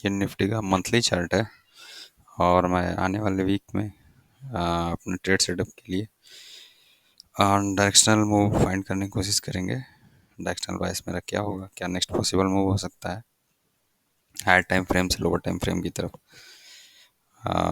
ये निफ्टी का monthly chart है और मैं आने वाले वीक में अपने ट्रेड सेटअप के लिए डायरेक्शनल मूव फाइंड करने की कोशिश करेंगे। डायरेक्शनल बायस मेरा क्या होगा, क्या नेक्स्ट पॉसिबल मूव हो सकता है, हायर टाइम फ्रेम से लोअर टाइम फ्रेम की तरफ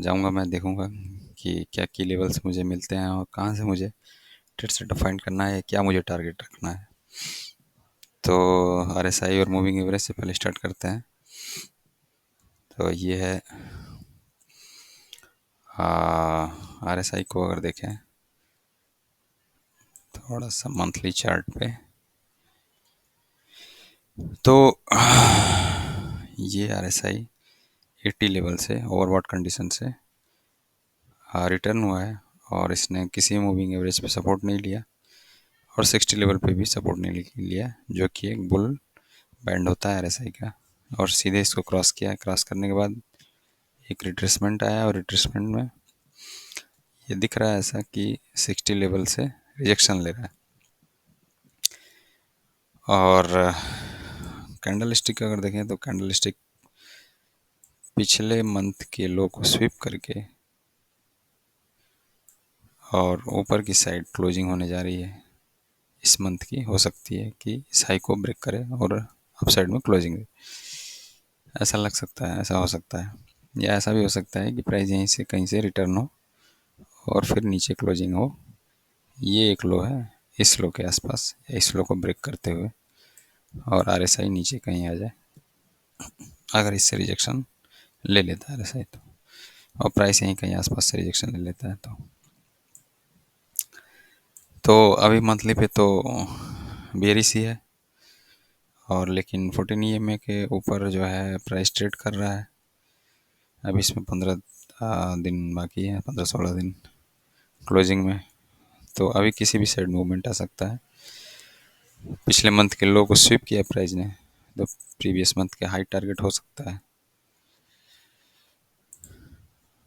जाऊंगा। मैं देखूंगा कि क्या की लेवल्स मुझे मिलते हैं और कहाँ से मुझे ट्रेड सेटअप फाइंड करना है, क्या मुझे टारगेट रखना है। तो आरएसआई और मूविंग एवरेज से पहले स्टार्ट करते हैं। तो ये है आरएसआई को अगर देखें थोड़ा सा मंथली चार्ट पे, तो ये आरएसआई 80 लेवल से ओवरबॉट कंडीशन से रिटर्न हुआ है और इसने किसी मूविंग एवरेज पे सपोर्ट नहीं लिया और 60 लेवल पे भी सपोर्ट नहीं लिया, जो कि एक बुल बैंड होता है आरएसआई का। और सीधे इसको क्रॉस किया। क्रॉस करने के बाद एक रिट्रेसमेंट आया और रिट्रेसमेंट में ये दिख रहा है ऐसा कि 60 लेवल से रिजेक्शन ले रहा है। और कैंडल स्टिक अगर देखें तो कैंडल स्टिक पिछले मंथ के लो को स्वीप करके और ऊपर की साइड क्लोजिंग होने जा रही है। इस मंथ की हो सकती है कि इस हाई को ब्रेक करे और अप साइड में क्लोजिंग दे। ऐसा लग सकता है, ऐसा हो सकता है, या ऐसा भी हो सकता है कि प्राइस यहीं से कहीं से रिटर्न हो और फिर नीचे क्लोजिंग हो। ये एक लो है इस लो के आसपास, इस लो को ब्रेक करते हुए, और आरएसआई नीचे कहीं आ जाए। अगर इससे रिजेक्शन ले लेता है आरएसआई तो, और प्राइस यहीं कहीं आसपास से रिजेक्शन ले लेता है तो अभी मंथली पे तो बेरिश ही है। और लेकिन 14 ईएमए के ऊपर जो है प्राइस ट्रेड कर रहा है। अभी इसमें 15 दिन बाकी है, 15-16 दिन क्लोजिंग में। तो अभी किसी भी साइड मूवमेंट आ सकता है। पिछले मंथ के लो को स्वीप किया प्राइस ने, तो प्रीवियस मंथ के हाई टारगेट हो सकता है।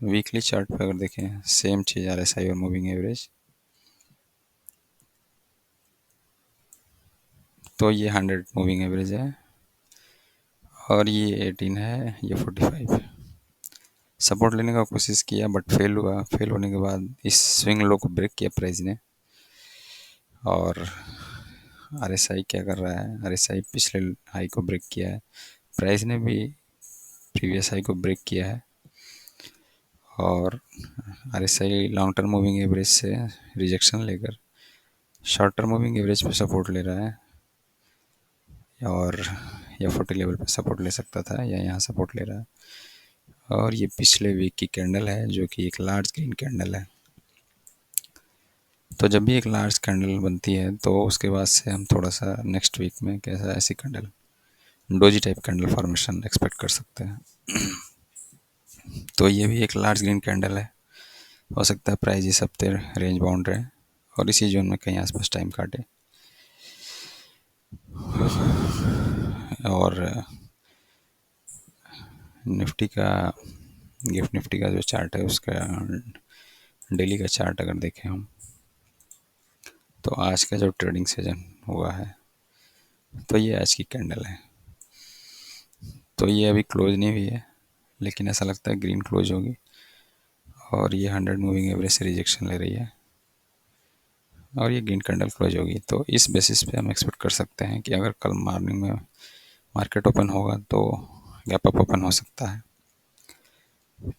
वीकली चार्ट पे अगर देखें सेम चीज़ आरएसआई और मूविंग एवरेज, तो ये 100 मूविंग एवरेज है और ये 18 है, ये 45। सपोर्ट लेने का कोशिश किया बट फेल हुआ। फेल होने के बाद इस स्विंग लो को ब्रेक किया प्राइस ने। और आरएसआई क्या कर रहा है, आरएसआई पिछले हाई को ब्रेक किया है, प्राइस ने भी प्रीवियस हाई को ब्रेक किया है। और RSI long term moving average से रिजेक्शन लेकर शॉर्ट टर्म मूविंग एवरेज पे सपोर्ट ले रहा है, और या 40 लेवल पे सपोर्ट ले सकता था, या यहाँ सपोर्ट ले रहा है। और ये पिछले वीक की कैंडल है जो कि एक लार्ज ग्रीन कैंडल है। तो जब भी एक लार्ज कैंडल बनती है तो उसके बाद से हम थोड़ा सा नेक्स्ट वीक में कैसा ऐसी candle, doji type candle formation expect कर सकते हैं। तो ये भी एक लार्ज ग्रीन कैंडल है। हो सकता है प्राइस इस हफ्ते रेंज बाउंड रहे और इसी जोन में कहीं आसपास टाइम काटे। और निफ्टी का, गिफ्ट निफ्टी का जो चार्ट है उसका डेली का चार्ट अगर देखें हम, तो आज का जो ट्रेडिंग सेशन हुआ है तो ये आज की कैंडल है। तो ये अभी क्लोज नहीं हुई है लेकिन ऐसा लगता है ग्रीन क्लोज होगी और ये 100 मूविंग एवरेज से रिजेक्शन ले रही है और ये ग्रीन कैंडल क्लोज होगी। तो इस बेसिस पे हम एक्सपेक्ट कर सकते हैं कि अगर कल मॉर्निंग में मार्केट ओपन होगा तो गैप अप ओपन हो सकता है।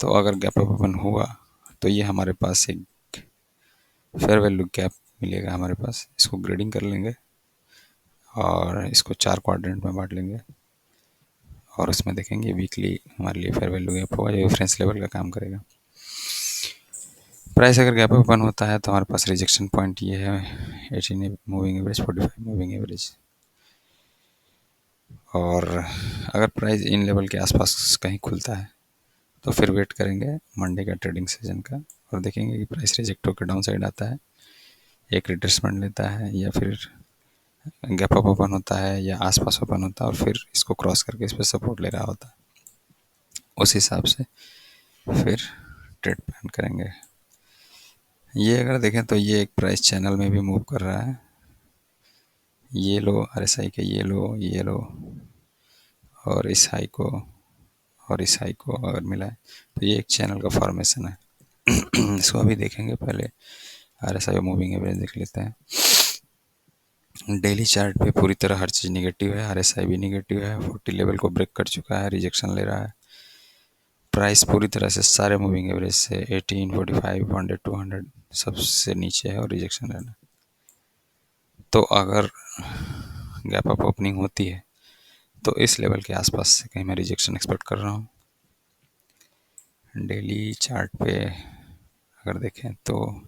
तो अगर गैप अप ओपन हुआ तो ये हमारे पास एक फेयर वैल्यू गैप मिलेगा हमारे पास। इसको ग्रेडिंग कर लेंगे और इसको 4 क्वाड्रेंट में बांट लेंगे और उसमें देखेंगे वीकली हमारे लिए फेयर वैल्यू गैप होगा, जो रेफरेंस लेवल का काम करेगा। प्राइस अगर गैप ओपन होता है तो हमारे पास रिजेक्शन पॉइंट ये है 18 मूविंग एवरेज, 45 मूविंग एवरेज। और अगर प्राइस इन लेवल के आसपास कहीं खुलता है तो फिर वेट करेंगे मंडे का ट्रेडिंग सेशन का और देखेंगे कि प्राइस रिजेक्ट होकर डाउन साइड आता है, एक रिट्रेसमेंट लेता है, या फिर गैप अप ओपन होता है या आसपास ओपन होता है और फिर इसको क्रॉस करके इस पर सपोर्ट ले रहा होता है। उस हिसाब से फिर ट्रेड प्लान करेंगे। ये अगर देखें तो ये एक प्राइस चैनल में भी मूव कर रहा है। ये लो आरएसआई के, ये लो, ये लो, और इस हाई को और इस हाई को अगर मिला है तो ये एक चैनल का फॉर्मेशन है। इसको अभी देखेंगे, पहले RSI मूविंग एवरेज देख लेते हैं। डेली चार्ट पे पूरी तरह हर चीज़ निगेटिव है, RSI भी निगेटिव है, 40 लेवल को ब्रेक कर चुका है, रिजेक्शन ले रहा है। प्राइस पूरी तरह से सारे मूविंग एवरेज से 18, 45, 100, 200 सबसे नीचे है और रिजेक्शन लेना। तो अगर गैप अप ओपनिंग होती है तो इस लेवल के आसपास से कहीं मैं रिजेक्शन एक्सपेक्ट कर रहा हूँ। डेली चार्ट पे अगर देखें तो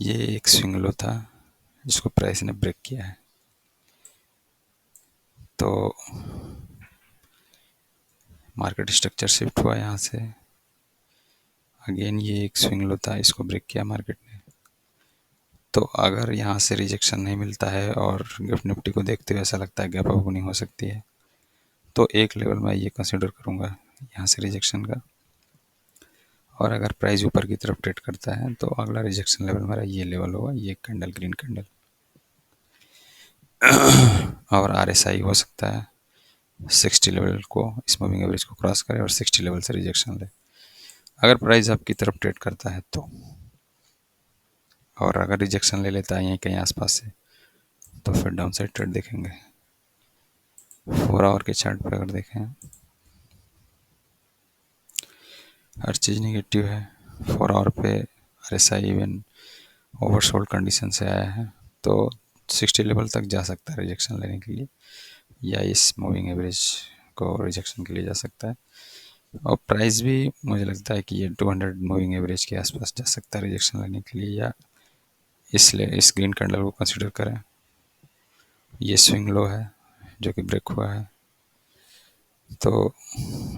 ये एक स्विंग लो था जिसको प्राइस ने ब्रेक किया है। तो मार्केट स्ट्रक्चर शिफ्ट हुआ यहाँ से, अगेन ये एक स्विंग लो था, इसको ब्रेक किया मार्केट ने। तो अगर यहाँ से रिजेक्शन नहीं मिलता है और गिफ्ट निफ्टी को देखते हुए ऐसा लगता है गैप अप ओपनिंग हो सकती है, तो एक लेवल मैं ये कंसिडर करूँगा यहाँ से रिजेक्शन का। और अगर प्राइस ऊपर की तरफ ट्रेड करता है तो अगला रिजेक्शन लेवल मेरा ये लेवल होगा, ये कैंडल, ग्रीन कैंडल। और RSI हो सकता है 60 लेवल को, इस मूविंग एवरेज को क्रॉस करे और 60 लेवल से रिजेक्शन ले, अगर प्राइस आपकी तरफ ट्रेड करता है तो। और अगर रिजेक्शन ले लेता है यहीं कहीं आसपास से तो फिर डाउन साइड ट्रेड देखेंगे। 4 आवर के चार्ट पर अगर देखें, हर चीज़ निगेटिव है। 4 आवर पे RSI इवन ओवरसोल्ड कंडीशन से आया है, तो 60 लेवल तक जा सकता है रिजेक्शन लेने के लिए, या इस मूविंग एवरेज को रिजेक्शन के लिए जा सकता है। और प्राइस भी मुझे लगता है कि ये 200 मूविंग एवरेज के आसपास जा सकता है रिजेक्शन लेने के लिए, या इसलिए इस ग्रीन कैंडल को कंसिडर करें। ये स्विंग लो है जो कि ब्रेक हुआ है, तो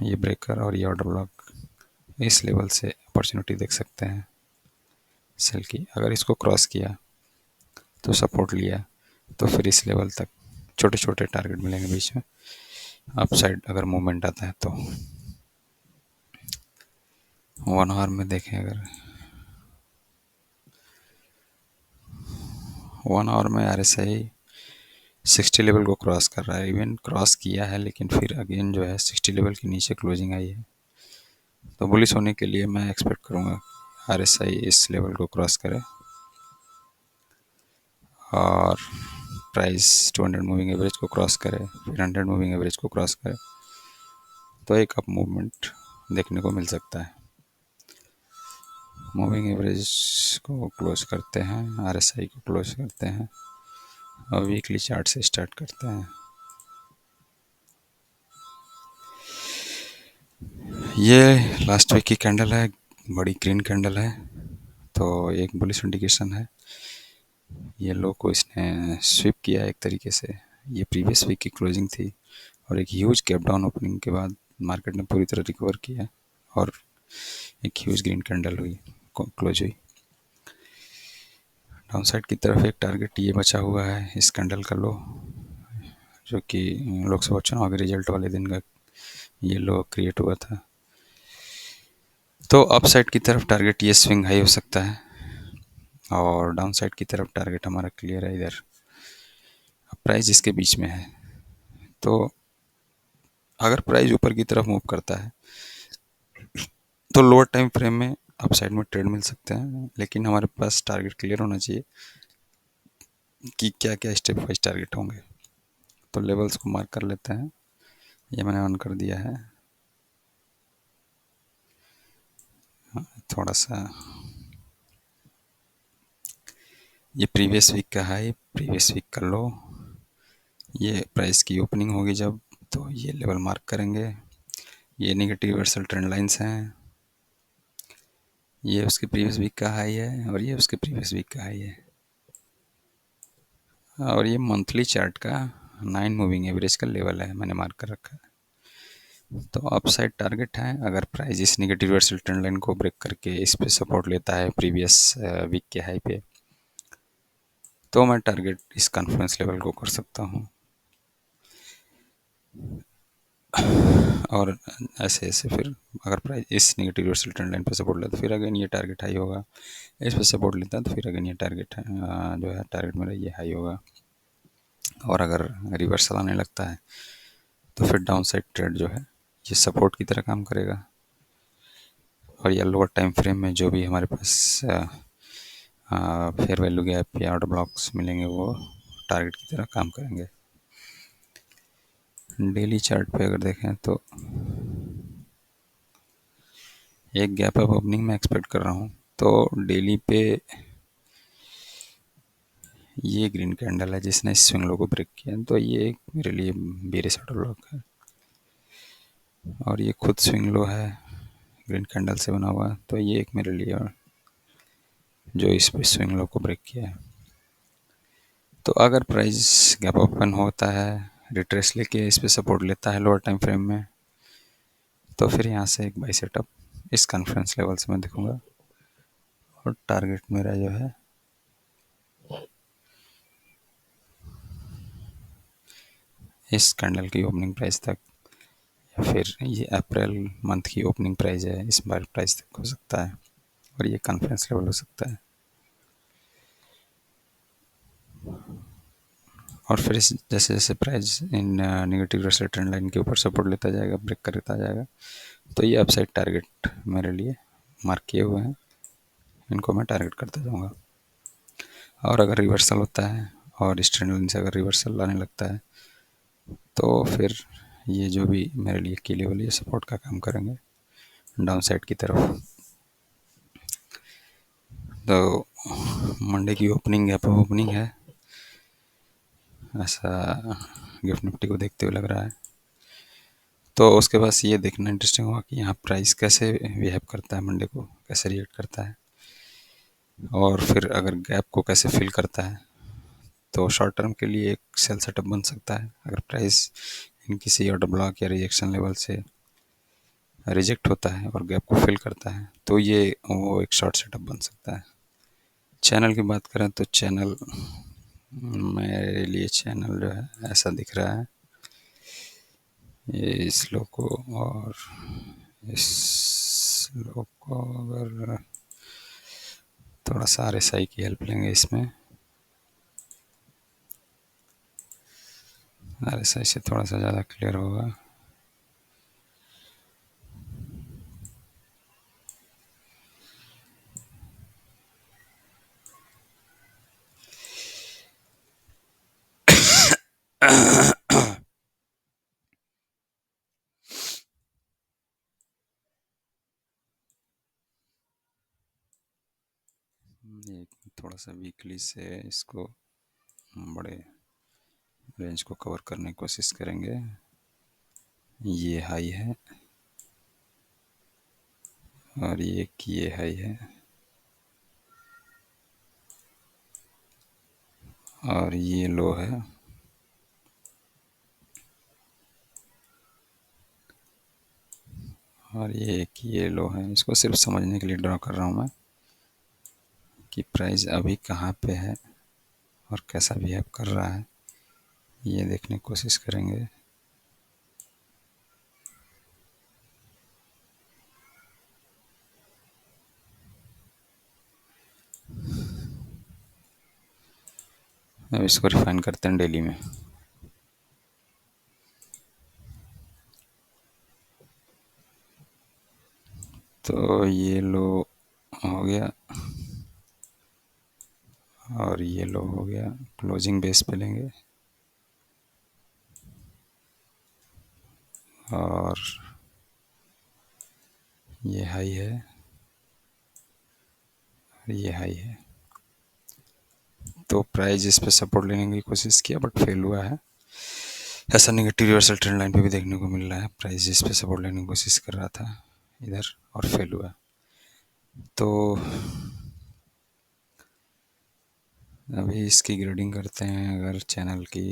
ये ब्रेकर और ये ऑर्डर ब्लॉक, इस लेवल से अपॉर्चुनिटी देख सकते हैं सेल की। अगर इसको क्रॉस किया तो सपोर्ट लिया, तो फिर इस लेवल तक छोटे छोटे टारगेट मिलेंगे बीच में, अप साइड अगर मूवमेंट आता है तो। 1 आवर में देखें, अगर 1 आवर में RSI 60 लेवल को क्रॉस कर रहा है, इवन क्रॉस किया है, लेकिन फिर अगेन जो है 60 लेवल के नीचे क्लोजिंग आई है। तो बुलिश होने के लिए मैं एक्सपेक्ट करूँगा RSI इस लेवल को क्रॉस करे और प्राइस 200 मूविंग एवरेज को क्रॉस करे, फिर 100 मूविंग एवरेज को क्रॉस करे, तो एक अप मूवमेंट देखने को मिल सकता है। मूविंग एवरेज को क्लोज करते हैं, RSI को क्लोज करते हैं और वीकली चार्ट से स्टार्ट करते हैं। ये लास्ट वीक की कैंडल है, बड़ी ग्रीन कैंडल है, तो एक बुलिश इंडिकेशन है। ये लो को इसने स्विप किया एक तरीके से, ये प्रीवियस वीक की क्लोजिंग थी और एक ह्यूज गैप डाउन ओपनिंग के बाद मार्केट ने पूरी तरह रिकवर किया और एक ह्यूज ग्रीन कैंडल हुई, क्लोज हुई। डाउन साइड की तरफ एक टारगेट ये बचा हुआ है इस कैंडल का लो, जो कि लोकसभा चुनाव के रिजल्ट वाले दिन का ये लो क्रिएट हुआ था। तो अप साइड की तरफ टारगेट ये स्विंग हाई हो सकता है और डाउन साइड की तरफ टारगेट हमारा क्लियर है इधर। अब प्राइस इसके बीच में है, तो अगर प्राइस ऊपर की तरफ मूव करता है तो लोअर टाइम फ्रेम में अप साइड में ट्रेड मिल सकते हैं, लेकिन हमारे पास टारगेट क्लियर होना चाहिए कि क्या क्या स्टेप वाइज टारगेट होंगे। तो लेवल्स को मार्क कर लेते हैं, ये मैंने ऑन कर दिया है। थोड़ा सा ये प्रीवियस वीक का हाई, प्रीवियस वीक का लो, ये प्राइस की ओपनिंग होगी जब, तो ये लेवल मार्क करेंगे। ये नेगेटिव रिवर्सल ट्रेंड लाइंस हैं, ये उसके प्रीवियस वीक का हाई है और ये उसके प्रीवियस वीक का हाई है। और ये मंथली चार्ट का 9 मूविंग एवरेज का लेवल है, मैंने मार्क कर रखा है। तो अप साइड टारगेट है, अगर प्राइस इस नेगेटिव रिवर्सल ट्रेंड लाइन को ब्रेक करके इस पे सपोर्ट लेता है प्रीवियस वीक के हाई पे, तो मैं टारगेट इस कॉन्फ्रेंस लेवल को कर सकता हूँ। और ऐसे ऐसे फिर अगर प्राइस इस नेगेटिव रिवर्सल ट्रेंड लाइन पे सपोर्ट लेता है तो फिर अगेन ये टारगेट हाई होगा, इस पे सपोर्ट लेता है तो फिर अगेन ये टारगेट जो है टारगेट मेरा ये हाई होगा। और अगर रिवर्सल आने लगता है तो फिर डाउन साइड ट्रेड जो है ये सपोर्ट की तरह काम करेगा, और या लोअर टाइम फ्रेम में जो भी हमारे पास फेयर वैल्यू गैप या ऑर्डर ब्लॉक्स मिलेंगे वो टारगेट की तरह काम करेंगे। डेली चार्ट पे अगर देखें तो एक गैप अप ओपनिंग मैं एक्सपेक्ट कर रहा हूँ। तो डेली पे ये ग्रीन कैंडल है जिसने इस स्विंग लो को ब्रेक किया, तो ये एक मेरे लिए बेरिश ऑर्डर ब्लॉक है। और ये खुद स्विंग लो है, ग्रीन कैंडल से बना हुआ, तो ये एक मेरे लिए जो इस पे स्विंग लो को ब्रेक किया है। तो अगर प्राइस गैप ओपन होता है, रिट्रेस लेके इस पे सपोर्ट लेता है लोअर टाइम फ्रेम में, तो फिर यहाँ से एक बाई सेटअप इस कॉन्फ्रेंस लेवल से मैं देखूंगा, और टारगेट मेरा जो है इस कैंडल की ओपनिंग प्राइस तक, या फिर ये अप्रैल मंथ की ओपनिंग प्राइस है इस बार प्राइस तक हो सकता है, और ये कॉन्फ्रेंस लेवल हो सकता है। और फिर इस जैसे जैसे price in negative wrestle trend line के ऊपर सपोर्ट लेता जाएगा, ब्रेक करता जाएगा, तो ये अपसाइड टारगेट मेरे लिए मार्क किए हुए हैं, इनको मैं टारगेट करता जाऊँगा। और अगर रिवर्सल होता है और इस ट्रेंड लाइन से अगर रिवर्सल आने लगता है, तो फिर ये जो भी मेरे लिए की लेवल ये सपोर्ट का काम करेंगे डाउन साइड की तरफ। तो मंडे की ओपनिंग गैप अप ओपनिंग है, ऐसा गिफ्ट निफ्टी को देखते हुए लग रहा है। तो उसके बाद ये देखना इंटरेस्टिंग होगा कि यहाँ प्राइस कैसे बिहेव करता है, मंडे को कैसे रिएक्ट करता है, और फिर अगर गैप को कैसे फिल करता है। तो शॉर्ट टर्म के लिए एक सेल सेटअप बन सकता है, अगर प्राइस इन किसी ऑर्डर ब्लॉक या रिजेक्शन लेवल से रिजेक्ट होता है और गैप को फिल करता है, तो ये वो एक शॉर्ट सेटअप बन सकता है। चैनल की बात करें तो चैनल मेरे लिए चैनल जो है ऐसा दिख रहा है, ये इस लो को और इस लो को अगर थोड़ा सा RSI की हेल्प लेंगे इसमें, RSI से थोड़ा सा ज़्यादा क्लियर होगा। ये थोड़ा सा वीकली से इसको बड़े रेंज को कवर करने की कोशिश करेंगे। ये हाई है और ये हाई है और ये लो है, और ये लो है। इसको सिर्फ समझने के लिए ड्रॉ कर रहा हूँ मैं कि प्राइस अभी कहाँ पे है और कैसा बिहेव कर रहा है, ये देखने की कोशिश करेंगे। अब इसको रिफाइन करते हैं डेली में। तो ये लो हो गया और ये लो हो गया, क्लोजिंग बेस पे लेंगे, और ये हाई है और ये हाई है। तो प्राइस इस पे सपोर्ट लेने की कोशिश किया बट फेल हुआ है। ऐसा नेगेटिव रिवर्सल ट्रेंड लाइन पे भी देखने को मिल रहा है, प्राइस इस पे सपोर्ट लेने की कोशिश कर रहा था इधर और फेल हुआ। तो अभी इसकी ग्रेडिंग करते हैं अगर चैनल की।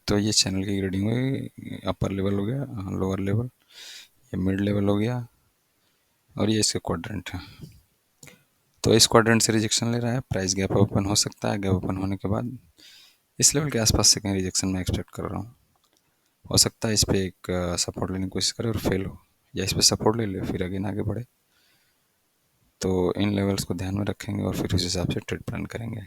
तो ये चैनल की ग्रेडिंग हुई, अपर लेवल हो गया, लोअर लेवल, ये मिड लेवल हो गया, और ये इसका क्वाड्रेंट है। तो इस क्वाड्रेंट से रिजेक्शन ले रहा है, प्राइस गैप ओपन हो सकता है, गैप ओपन होने के बाद इस लेवल के आसपास से कहीं रिजेक्शन मैं एक्सपेक्ट कर रहा हूँ। हो सकता है इस पर एक सपोर्ट लेने की कोशिश करे और फेल हो, या इस पर सपोर्ट ले ले फिर अगेन आगे बढ़े। तो इन लेवल्स को ध्यान में रखेंगे और फिर उस हिसाब से ट्रेड प्लान करेंगे।